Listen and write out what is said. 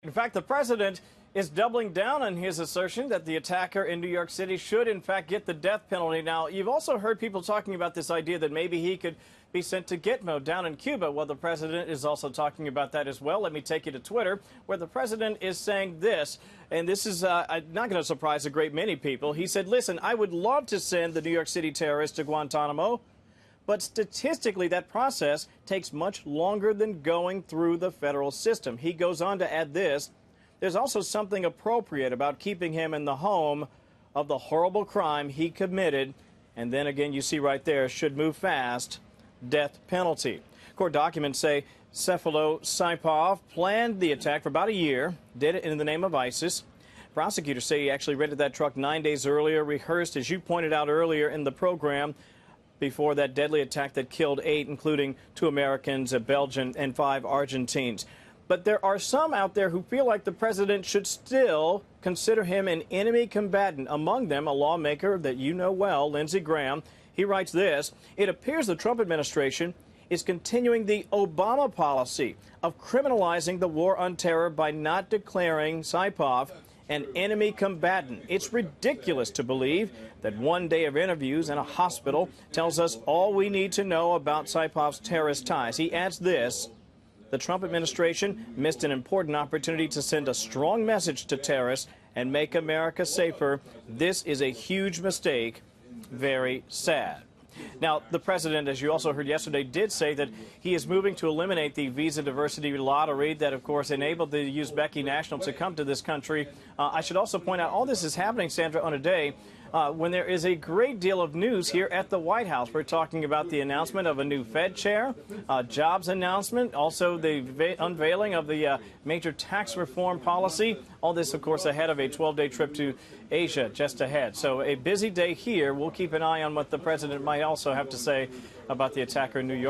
In fact, the president is doubling down on his assertion that the attacker in New York City should, in fact, get the death penalty. Now, you've also heard people talking about this idea that maybe he could be sent to Gitmo down in Cuba. Well, the president is also talking about that as well. Let me take you to Twitter, where the president is saying this, and this is not going to surprise a great many people. He said, listen, I would love to send the New York City terrorists to Guantanamo, but statistically, that process takes much longer than going through the federal system. He goes on to add this. There's also something appropriate about keeping him in the home of the horrible crime he committed. And then again, you see right there, should move fast, death penalty. Court documents say Cephala Saipov planned the attack for about a year, did it in the name of ISIS. Prosecutors say he actually rented that truck 9 days earlier, rehearsed, as you pointed out earlier in the program, before that deadly attack that killed 8, including 2 Americans, a Belgian, and 5 Argentines. But there are some out there who feel like the president should still consider him an enemy combatant. Among them, a lawmaker that you know well, Lindsey Graham. He writes this: it appears the Trump administration is continuing the Obama policy of criminalizing the war on terror by not declaring Saipov an enemy combatant. It's ridiculous to believe that one day of interviews in a hospital tells us all we need to know about Saipov's terrorist ties. He adds this: the Trump administration missed an important opportunity to send a strong message to terrorists and make America safer. This is a huge mistake. Very sad. Now, the president, as you also heard yesterday, did say that he is moving to eliminate the visa diversity lottery that, of course, enabled the Uzbeki nationals to come to this country. I should also point out all this is happening, Sandra, on a day when there is a great deal of news here at the White House. We're talking about the announcement of a new Fed chair, jobs announcement, also the unveiling of the major tax reform policy. All this, of course, ahead of a 12-day trip to Asia just ahead. So a busy day here. We'll keep an eye on what the president might also have to say about the attacker in New York.